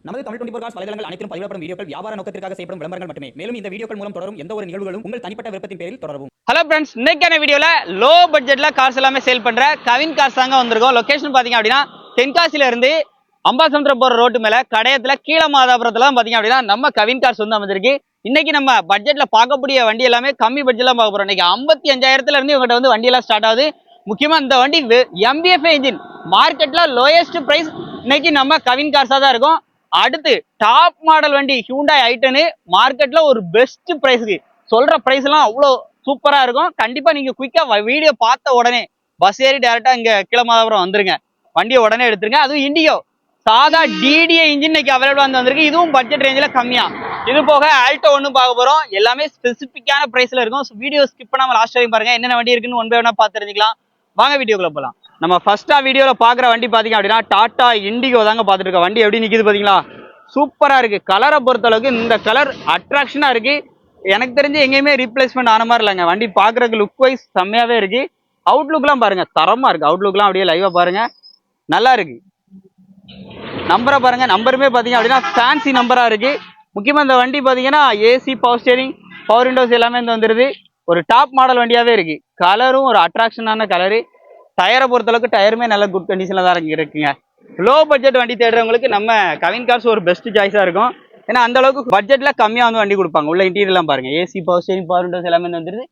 நமது தமிழ் 24 காஸ் வலைதளங்கள் அனைத்தும் பதிவிடப்படும் வீடியோக்கள் வியாபார நோக்கத்திற்காக செய்யப்படும் விளம்பரங்கள் மட்டுமே. மேலும் இந்த வீடியோக்கள் மூலம் தொடரும் எந்த ஒரு நிகழ்வுகளும் உங்கள் தனிப்பட்ட விருப்பத்தின் பேரில் தொடரவும். ஹலோ ஃப்ரெண்ட்ஸ், இன்னைக்கான வீடியோல லோ பட்ஜெட்ல கார்ஸ் எல்லாமே சேல் பண்ற கவின் கார்ஸ் தாங்க வந்திருக்கோம். லொகேஷன் பாத்தீங்க அப்படின்னா தென்காசில இருந்து அம்பாசமுத்திரம் போற ரோட்டு மேல கடையத்துல கீழமாதாபுரத்துல பாத்தீங்க அப்படின்னா நம்ம கவின் கார்ஸ் வந்து அமைஞ்சிருக்கு. இன்னைக்கு நம்ம பட்ஜெட்ல பார்க்கக்கூடிய வண்டி எல்லாமே கம்மி பட்ஜெட்ல பார்க்க போறோம். இன்னைக்கு 55,000 இருந்து இவங்ககிட்ட வந்து வண்டி எல்லாம் ஸ்டார்ட் ஆகுது. முக்கியமா இந்த வண்டி MBFI இன்ஜின் மார்க்கெட்ல லோயஸ்ட் பிரைஸ் இன்னைக்கு நம்ம கவின் கார்ஸா தான் இருக்கும். அடுத்து டாப் மாடல் வண்டி ஹியூண்டாய் i10 மார்க்கெட்ல ஒரு பெஸ்ட் பிரைஸ்க்கு சொல்ற பிரைஸ் எல்லாம் அவ்வளவு சூப்பரா இருக்கும். கண்டிப்பா நீங்க குயிக்கா வீடியோ பார்த்த உடனே பஸ் ஏறி டைரக்டா இங்க கீழமாதாபுரம் வந்துருங்க, வண்டியை உடனே எடுத்துருங்க. அதுவும் இண்டிகோ சாதா DDI இன்ஜின் இன்னைக்கு அவைலபிளா வந்து வந்திருக்கு. இதுவும் பட்ஜெட் ரேஞ்சில கம்மியா. இது போக ஆல்டோ ஒன்று பார்க்க போறோம். எல்லாமே ஸ்பெசிபிக்கான பிரைஸ்ல இருக்கும். வீடியோ ஸ்கிப் பண்ணாம லாஸ்ட் வரைக்கும் பாருங்க. என்னென்ன வண்டி இருக்குன்னு ஒன் பை ஒன்னா பார்த்து தெரிஞ்சுக்கலாம். வாங்க வீடியோக்குள்ள போலாம். நம்ம ஃபர்ஸ்டா வீடியோல பாக்குற வண்டி பாத்தீங்க அப்படின்னா டாடா இண்டிகோ தாங்க பாத்துட்டு இருக்க. வண்டி எப்படி நிக்குது பாத்தீங்களா, சூப்பரா இருக்கு. கலரை பொறுத்த அளவுக்கு இந்த கலர் அட்ராக்ஷனா இருக்கு. எனக்கு தெரிஞ்சு எங்கேயுமே ரீப்ளேஸ்மெண்ட் ஆன மாதிரி இல்லைங்க. வண்டி பாக்குறதுக்கு லுக் வைஸ் செம்மையாவே இருக்கு. அவுட்லுக்லாம் பாருங்க, தரமா இருக்கு. அவுட்லுக்லாம் அப்படியே லைவா பாருங்க, நல்லா இருக்கு. நம்பரை பாருங்க, நம்பருமே பாத்தீங்க அப்படின்னா ஃபேன்சி நம்பரா இருக்கு. முக்கியமா இந்த வண்டி பாத்தீங்கன்னா AC, power steering, power Windows எல்லாமே இந்த வந்துருது. ஒரு டாப் மாடல் வண்டியாவே இருக்கு. கலரும் ஒரு அட்ராக்ஷனான கலரு. டயரை பொறுத்தளவுக்கு டயருமே நல்ல குட் கண்டிஷன்ல தான் இருக்குங்க. லோ பட்ஜெட் வண்டி தேடுறவங்களுக்கு நம்ம கவின் கார்ஸ் ஒரு பெஸ்ட் சாய்ஸா இருக்கும். ஏன்னா அந்த அளவுக்கு பட்ஜெட்ல கம்மியா வந்து வண்டி கொடுப்பாங்க. உள்ள இன்டீரியர்லாம் பாருங்க, AC, power steering, power Windows எல்லாமே வந்துருது.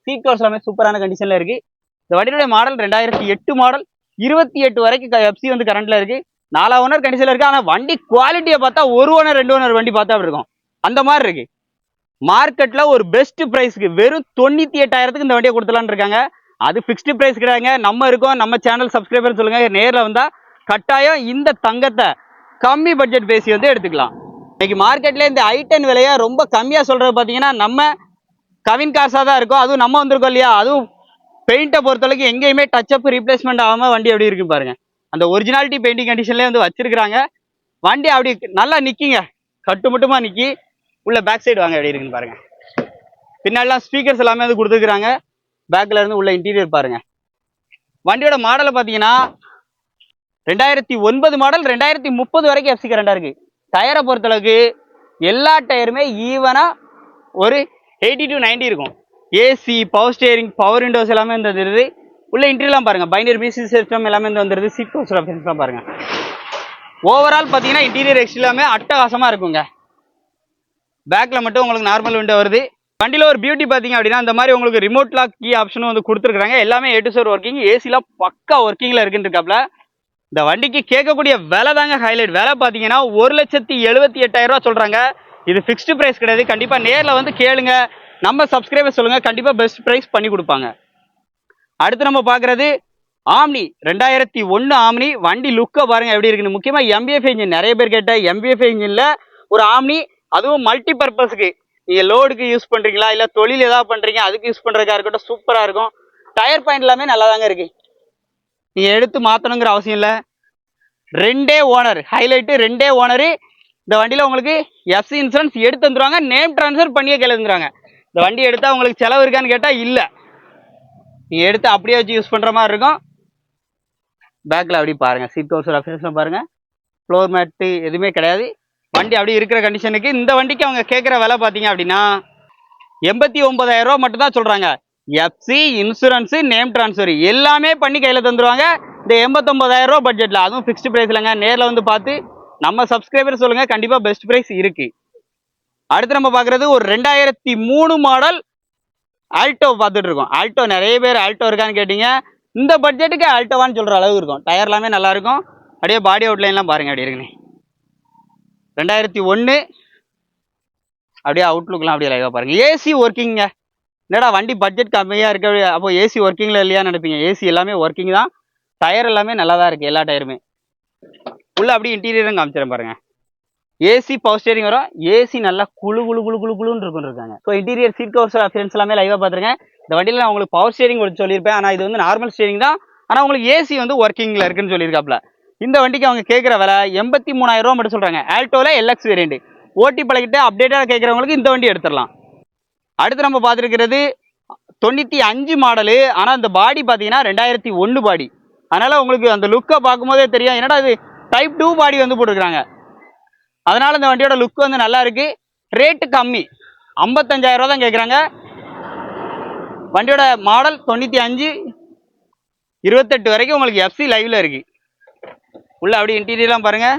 சீட் கவர்ஸ் எல்லாமே சூப்பரான கண்டிஷன்ல இருக்கு. இந்த வண்டியோட மாடல் 2008 மாடல், 28 வரைக்கும் FC வந்து கரண்ட்ல இருக்கு. 4 ஓனர் கண்டிஷன்ல இருக்கு. ஆனா வண்டி குவாலிட்டியை பார்த்தா 1 ஓனர் 2 ஓனர் வண்டி பார்த்தா அப்படி இருக்கும், அந்த மாதிரி இருக்கு. மார்க்கெட்ல ஒரு பெஸ்ட் பிரைஸ்க்கு வெறும் 98,000 இந்த வண்டியை கொடுத்துலான்னு இருக்காங்க. அது ஃபிக்ஸ்டு பிரைஸ் கிடையாதுங்க. நம்ம இருக்கோம், நம்ம சேனல் சப்ஸ்கிரைபர் சொல்லுங்க, நேரில் வந்தா கட்டாயம் இந்த தங்கத்தை கம்மி பட்ஜெட் பேசி வந்து எடுத்துக்கலாம். இன்னைக்கு மார்க்கெட்ல இந்த i10 விலையை ரொம்ப கம்மியா சொல்றது பாத்தீங்கன்னா நம்ம கவின் கார்ஸா தான் இருக்கும். அதுவும் நம்ம வந்திருக்கோம் இல்லையா. அதுவும் பெயிண்டை பொறுத்தளவுக்கு எங்கேயுமே டச் அப் ரீப்ளேஸ்மெண்ட் ஆகாம வண்டி எப்படி இருக்கு பாருங்க. அந்த ஒரிஜினாலிட்டி பெயிண்டிங் கண்டிஷன்லேயே வந்து வச்சிருக்காங்க. வண்டி அப்படி நல்லா நிற்கிங்க, கட்டுமட்டுமா நிற்கி. உள்ள பேக் சைடு வாங்க எப்படி இருக்குன்னு பாருங்க. பின்னாடிலாம் ஸ்பீக்கர்ஸ் எல்லாமே வந்து கொடுத்துருக்குறாங்க. பேக்ல இருந்து உள்ள இன்டீரியர் பாருங்க. வண்டியோட மாடலை பார்த்தீங்கன்னா 2009 மாடல், 2030 வரைக்கும் FC கரண்டா இருக்கு. டயரை பொறுத்தளவுக்கு எல்லா டயருமே ஈவனா ஒரு 80 to 90 இருக்கும். AC, power steering, power Windows எல்லாமே இந்த வந்துருது. உள்ள இன்டீரியர்லாம் பாருங்க, பைனர் பிசி சிஸ்டம் எல்லாமே இந்த வந்துருது. சீட் கவர்ஸ் ஆப்ஷன்ஸ்லாம் பாருங்க. ஓவரால் பார்த்தீங்கன்னா இன்டீரியர் எல்லாமே அட்டகாசமா இருக்குங்க. பேக்ல மட்டும் உங்களுக்கு நார்மல் விண்டோ வருது. வண்டியில ஒரு பியூட்டி பாத்தீங்க அப்படின்னா இந்த மாதிரி உங்களுக்கு ரிமோட் லாக் கீ ஆப்ஷனும் வந்து கொடுத்துருக்காங்க. எல்லாமே A to Z ஒர்க்கிங். ஏசிலாம் பக்கா ஒர்க்கிங்ல இருக்குன்னு இருக்காப்ல. இந்த வண்டிக்கு கேட்கக்கூடிய விலை தாங்க ஹைலைட். விலை பாத்தீங்கன்னா 1,78,000 சொல்றாங்க. இது ஃபிக்ஸ்டு பிரைஸ் கிடையாது. கண்டிப்பா நேரில் வந்து கேளுங்க, நம்ம சப்ஸ்கிரைபர் சொல்லுங்க, கண்டிப்பா பெஸ்ட் பிரைஸ் பண்ணி கொடுப்பாங்க. அடுத்து நம்ம பாக்குறது ஆம்னி 2001 ஆம்னி. வண்டி லுக்கை பாருங்க எப்படி இருக்குன்னு. முக்கியமா MBFI இன்ஜின், நிறைய பேர் கேட்ட MBFI இன்ஜின்ல ஒரு ஆம்னி, அதுவும் மல்டி பர்பஸ்க்கு நீங்க லோடுக்கு யூஸ் பண்றீங்களா, இல்ல தொழில் ஏதாவது பண்றீங்க அதுக்கு யூஸ் பண்றதுக்கா இருக்கட்டும், சூப்பரா இருக்கும். டயர் பாயிண்ட் எல்லாமே நல்லா தாங்க இருக்கு. நீங்க எடுத்து மாத்தணுங்கிற அவசியம் இல்லை. 2 ஓனர் ஹைலைட், 2 ஓனரு. இந்த வண்டியில உங்களுக்கு FC இன்சூரன்ஸ் எடுத்து வந்துருவாங்க. நேம் டிரான்ஸ்ஃபர் பண்ணியே கேளுங்கிறாங்க. இந்த வண்டி எடுத்தா உங்களுக்கு செலவு இருக்கான்னு கேட்டா இல்ல, நீங்க எடுத்து அப்படியே வச்சு யூஸ் பண்ற மாதிரி இருக்கும். பேக்ல அப்படி பாருங்க, சீட் கவர்ஸ் ஆப்ஷன்ஸ் பாருங்க. ஃப்ளோர் மேட்டு எதுவுமே கிடையாது. வண்டி அப்படி இருக்கிற கண்டிஷனுக்கு இந்த வண்டிக்கு அவங்க கேட்குற விலை பார்த்தீங்க அப்படின்னா 89,000 மட்டும் தான் சொல்றாங்க. FC இன்சூரன்ஸ், நேம் டிரான்ஸ்ஃபர் எல்லாமே பண்ணி கையில தந்துருவாங்க இந்த 89,000 பட்ஜெட்ல. அதுவும் ஃபிக்ஸ்டு பிரைஸ்லங்க. நேரில் வந்து பார்த்து நம்ம சப்ஸ்கிரைபர் சொல்லுங்க, கண்டிப்பா பெஸ்ட் பிரைஸ் இருக்கு. அடுத்து நம்ம பார்க்கறது ஒரு 2003 மாடல் ஆல்டோ பார்த்துட்டு இருக்கோம். ஆல்டோ நிறைய பேர் ஆல்டோ இருக்கான்னு கேட்டீங்க. இந்த பட்ஜெட்டுக்கு ஆல்டோவான்னு சொல்ற அளவு இருக்கும். டயர் எல்லாமே நல்லா இருக்கும். அப்படியே பாடி அவுட்லைன்லாம் பாருங்க அப்படி இருக்குன்னு. 2001 அப்படியே அவுட்லுக்லாம் அப்படியே லைவா பாருங்க. ஏசி ஒர்க்கிங்க. என்னடா வண்டி பட்ஜெட் கம்மியா இருக்கு, அப்போ ஏசி ஒர்க்கிங்ல இல்லையா நினைப்பீங்க. ஏசி எல்லாமே ஒர்க்கிங் தான். டயர் எல்லாமே நல்லா தான் இருக்கு, எல்லா டயருமே. உள்ள அப்படியே இன்டீரியரும் காமிச்சிடும் பாருங்க. ஏசி, பவர் ஸ்டேரிங் வரும். ஏசி நல்லா குழு குழு குழு குழு குழுன்னு இருக்குன்னு இருக்காங்க. So interior seat covers options எல்லாமே லைவா பார்த்துருங்க. இந்த வண்டியில் நான் உங்களுக்கு பவர் ஸ்டேரிங் சொல்லியிருப்பேன். ஆனால் இது வந்து நார்மல் ஸ்டேரிங் தான். ஆனால் உங்களுக்கு ஏசி வந்து ஒர்க்கிங்ல இருக்குன்னு சொல்லியிருக்காப்ல. இந்த வண்டிக்கு அவங்க கேட்குற விலை 83,000 மட்டும் சொல்றாங்க. ஆல்டோல LX வேரியண்ட். ஓட்டி பழகிட்டு அப்டேட்டாக கேட்குறவங்களுக்கு இந்த வண்டி எடுத்துடலாம். அடுத்து நம்ம பார்த்துருக்கிறது 95 மாடலு. ஆனால் இந்த பாடி பார்த்தீங்கன்னா 2001 பாடி. அதனால உங்களுக்கு அந்த லுக்கை பார்க்கும்போதே தெரியும், என்னடா இது டைப் 2 பாடி வந்து போட்டுருக்காங்க. அதனால இந்த வண்டியோட லுக் வந்து நல்லா இருக்கு. ரேட்டு கம்மி, 55,000 ரூபா தான் கேட்குறாங்க. வண்டியோட மாடல் 95, 28 வரைக்கும் உங்களுக்கு எஃப்சி லைவ்ல இருக்கு. உள்ள அப்படி இன்டீரியர்லாம் பாருங்க,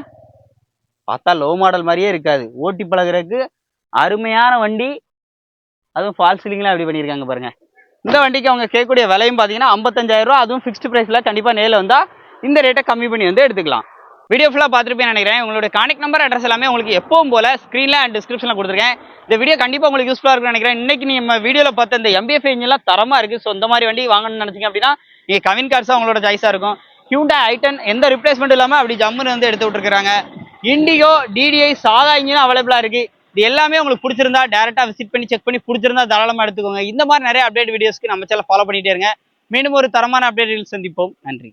பார்த்தா லோ மாடல் மாதிரியே இருக்காது. ஓட்டி பழகுறதுக்கு அருமையான வண்டி. அதுவும் ஃபால் சீலிங்லாம் அப்படி பண்ணியிருக்காங்க பாருங்க. இந்த வண்டிக்கு அவங்க கேட்கக்கூடிய விலையும் பார்த்தீங்கன்னா 55,000 ரூபா. அதுவும் ஃபிக்ஸ்டு ப்ரைஸில். கண்டிப்பாக நேரில் வந்தால் இந்த ரேட்டை கம்மி பண்ணி வந்து எடுத்துக்கலாம். வீடியோ ஃபுல்லாக பார்த்துருப்பேன் நினைக்கிறேன். உங்களோட கான்டாக்ட் நம்பர் அட்ரஸ் எல்லாமே உங்களுக்கு எப்பவும் போல ஸ்க்ரீனில் அண்ட் டிஸ்கிரிப்ஷனில் கொடுத்துருக்கேன். இந்த வீடியோ கண்டிப்பாக உங்களுக்கு யூஸ்ஃபுல்லாக இருக்கும்னு நினைக்கிறேன். இன்னைக்கு நம்ம வீடியோவில் பார்த்த இந்த MBF இன்ஜின்லாம் தரமாக இருக்குது. ஸோ இந்த மாதிரி வண்டி வாங்கணும்னு நினச்சிங்க அப்படின்னா நீங்கள் கவின் கார்ஸாக உங்களோட சாய்ஸாக இருக்கும். ஹியூண்டா i10 எந்த ரிப்ளேஸ்மெண்ட் இல்லாமல் அப்படி ஜம்முன்னு வந்து எடுத்து விட்டுருக்காங்க. இண்டிகோ DDI சாதா இன்ஜினும் அவைலபிளாக இருக்குது. இது எல்லாமே உங்களுக்கு பிடிச்சிருந்தா டேரெக்டாக விசிட் பண்ணி செக் பண்ணி பிடிச்சிருந்தா தாராளமாக எடுத்துக்கோங்க. இந்த மாதிரி நிறைய அப்டேட் வீடியோஸ்க்கு நம்ம சேனல் ஃபாலோ பண்ணிட்டே இருங்க. மீண்டும் ஒரு தரமான அப்டேட்டில் சந்திப்போம். நன்றி.